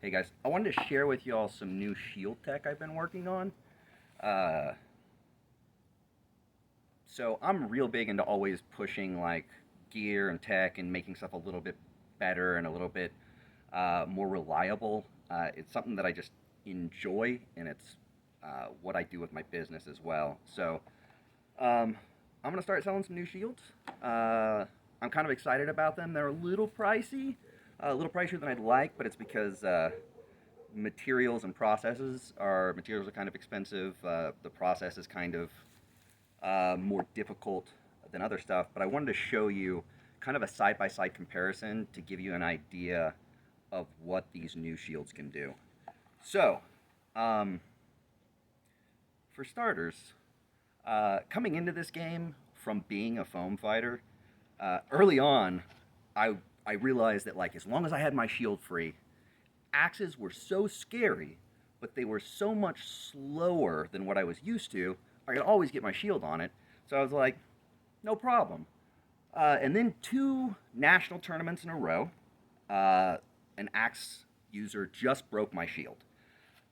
Hey guys, I wanted to share with y'all some new shield tech I've been working on. Uh, so I'm real big into always pushing like gear and tech and making stuff a little bit better and a little bit more reliable. It's something that I just enjoy, and it's what I do with my business as well. So um, I'm gonna start selling some new shields. I'm kind of excited about them. They're a little pricier than I'd like, but it's because materials are kind of expensive. The process is kind of more difficult than other stuff. But I wanted to show you kind of a side by side comparison to give you an idea of what these new shields can do. So, um, for starters, coming into this game from being a foam fighter, early on, I I realized that like as long as I had my shield free, axes were so scary, but they were so much slower than what I was used to. I could always get my shield on it, so I was like, no problem. And then two national tournaments in a row, an axe user just broke my shield.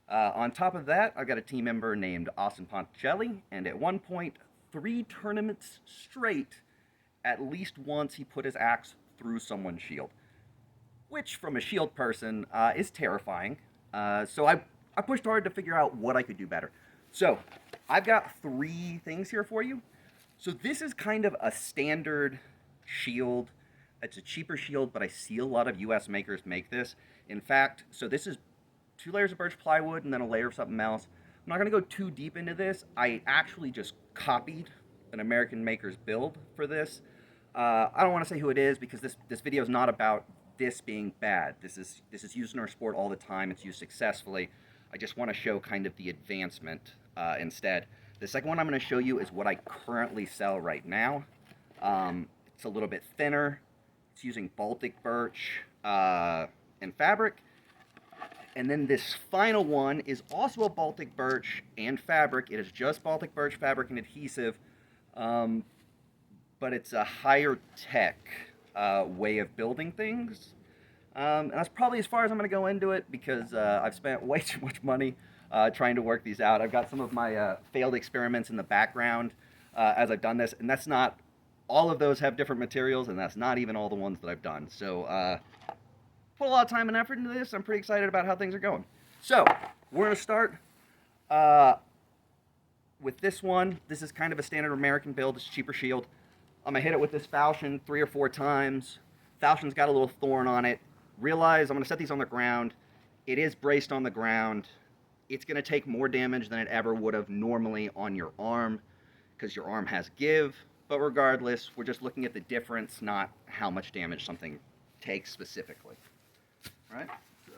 On top of that, I've got a team member named Austin Ponticelli, and at one point, 3 tournaments straight, at least once he put his axe through someone's shield, which from a shield person is terrifying. So I pushed hard to figure out what I could do better. So I've got 3 things here for you. So this is kind of a standard shield. It's a cheaper shield, but I see a lot of US makers make this. In fact, so this is 2 layers of birch plywood and then a layer of something else. I'm not going to go too deep into this. I actually just copied an American maker's build for this. I don't want to say who it is because this video is not about this being bad. This is used in our sport all the time. It's used successfully. I just want to show kind of the advancement instead. The second one I'm going to show you is what I currently sell right now. It's a little bit thinner. It's using Baltic birch and fabric. And then this final one is also a Baltic birch and fabric. It is just Baltic birch, fabric, and adhesive. But it's a higher tech way of building things. And that's probably as far as I'm going to go into it because I've spent way too much money trying to work these out. I've got some of my failed experiments in the background as I've done this, and that's not all of those have different materials, and that's not even all the ones that I've done. So put a lot of time and effort into this. I'm pretty excited about how things are going. So we're going to start with this one. This is kind of a standard American build. It's a cheaper shield. I'm going to hit it with this falchion 3 or 4 times. Falchion's got a little thorn on it. Realize I'm going to set these on the ground. It is braced on the ground. It's going to take more damage than it ever would have normally on your arm because your arm has give. But regardless, we're just looking at the difference, not how much damage something takes specifically. All right? So,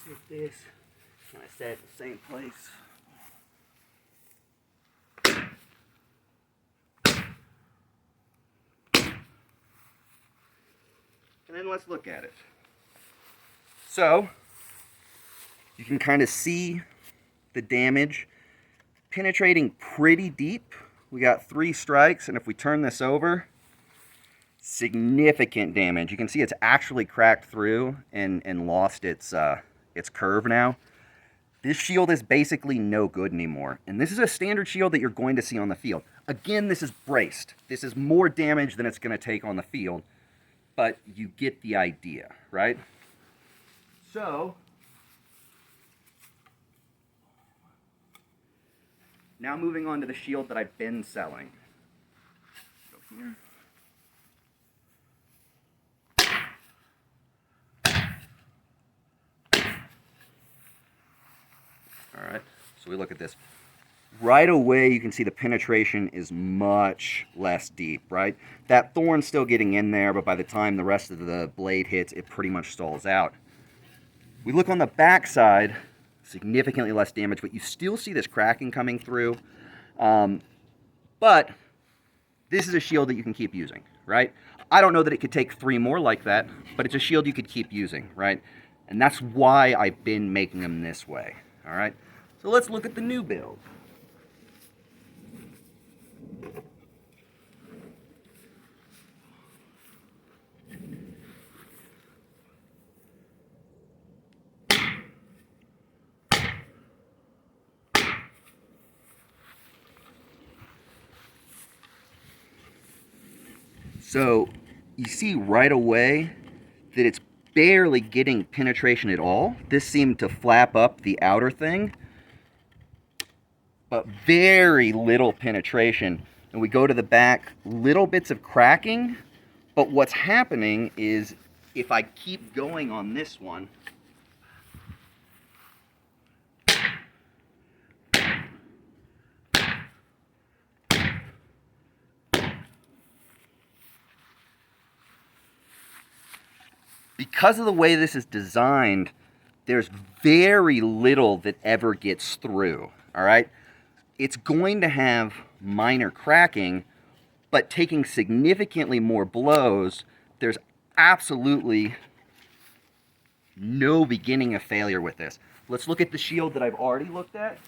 take this and I set it in the same place. And then let's look at it. So, you can kind of see the damage penetrating pretty deep. We got 3 strikes, and if we turn this over, significant damage. You can see it's actually cracked through and lost its curve now. This shield is basically no good anymore. And this is a standard shield that you're going to see on the field. Again, this is braced. This is more damage than it's going to take on the field. But you get the idea, right? So, now moving on to the shield that I've been selling. Go here. All right, so we look at this. Right away, you can see the penetration is much less deep, right? That thorn's still getting in there, but by the time the rest of the blade hits, it pretty much stalls out. We look on the back side, significantly less damage, but you still see this cracking coming through. But this is a shield that you can keep using, right? I don't know that it could take 3 more like that, but it's a shield you could keep using, right? And that's why I've been making them this way, all right? So let's look at the new build. So you see right away that it's barely getting penetration at all. This seemed to flap up the outer thing, but very little penetration. And we go to the back, little bits of cracking, but what's happening is if I keep going on this one, because of the way this is designed, there's very little that ever gets through, all right? It's going to have minor cracking, but taking significantly more blows, there's absolutely no beginning of failure with this. Let's look at the shield that I've already looked at.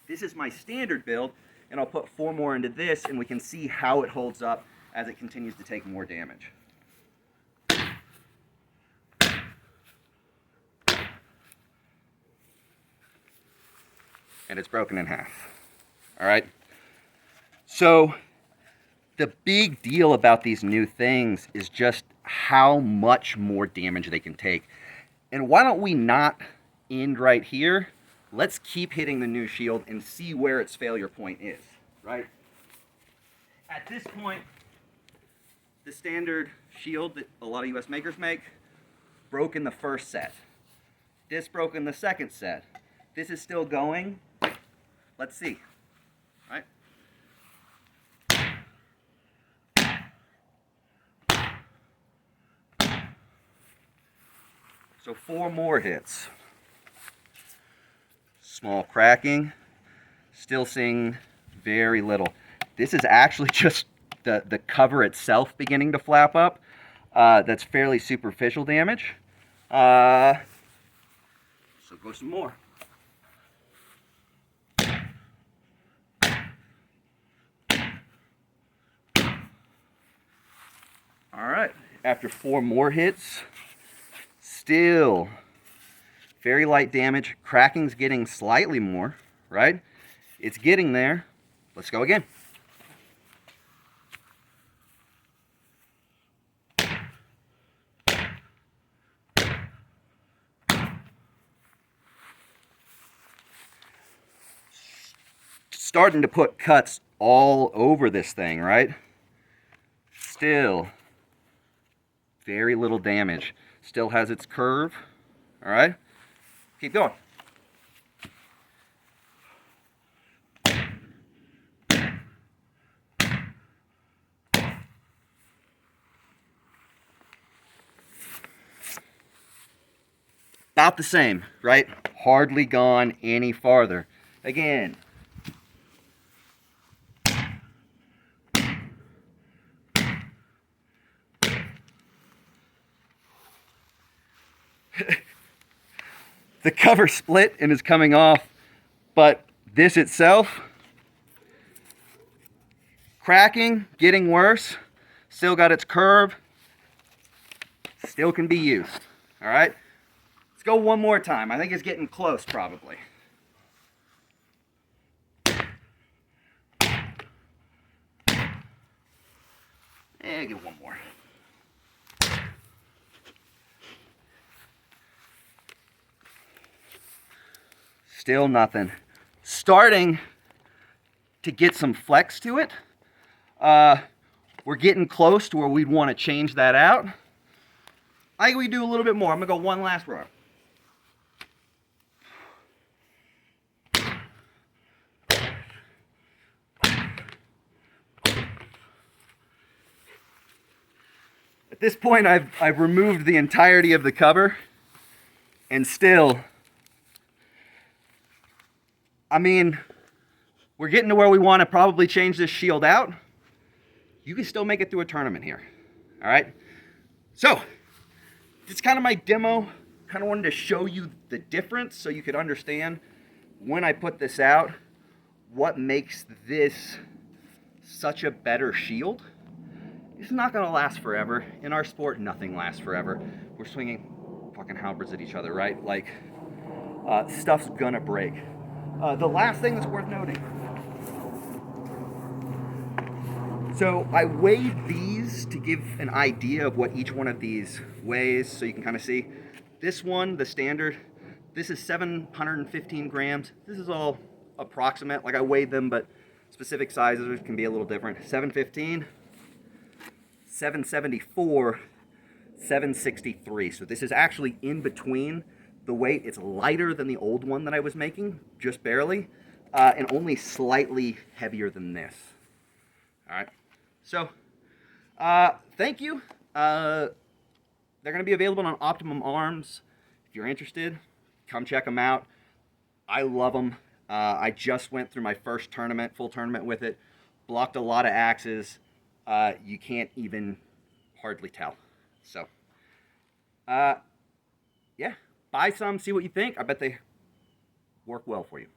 This is my standard build, and I'll put 4 more into this, and we can see how it holds up as it continues to take more damage. And it's broken in half. All right? So the big deal about these new things is just how much more damage they can take. And why don't we not end right here? Let's keep hitting the new shield and see where its failure point is, right? At this point, the standard shield that a lot of US makers make broke in the first set. This broke in the second set. This is still going. Let's see, right? So 4 more hits. Small cracking, still seeing very little. This is actually just the cover itself beginning to flap up. That's fairly superficial damage. So go some more. All right, after 4 more hits, still very light damage. Cracking's getting slightly more, right? It's getting there. Let's go again. Starting to put cuts all over this thing, right? Still very little damage. Still has its curve. All right, keep going. About the same, right? Hardly gone any farther. Again. The cover split and is coming off, but this itself, cracking, getting worse, still got its curve, still can be used. All right, let's go one more time. I think it's getting close probably. And get one more. Still nothing. Starting to get some flex to it. We're getting close to where we'd want to change that out. I think we do a little bit more. I'm gonna go one last row. At this point, I've removed the entirety of the cover, and still, I mean, we're getting to where we want to probably change this shield out. You can still make it through a tournament here. All right? So, it's kind of my demo. Kind of wanted to show you the difference so you could understand when I put this out, what makes this such a better shield. It's not going to last forever. In our sport, nothing lasts forever. We're swinging fucking halberds at each other, right? Like, stuff's going to break. The last thing that's worth noting. So I weighed these to give an idea of what each one of these weighs, so you can kind of see. This one, the standard, this is 715 grams. This is all approximate. Like I weighed them, but specific sizes can be a little different. 715, 774, 763. So this is actually in between the weight. It's lighter than the old one that I was making, just barely, and only slightly heavier than this. All right. So, thank you. They're going to be available on Optimum Arms. If you're interested, come check them out. I love them. I just went through my first tournament, full tournament with it. Blocked a lot of axes. You can't even hardly tell. So, yeah, buy some, see what you think. I bet they work well for you.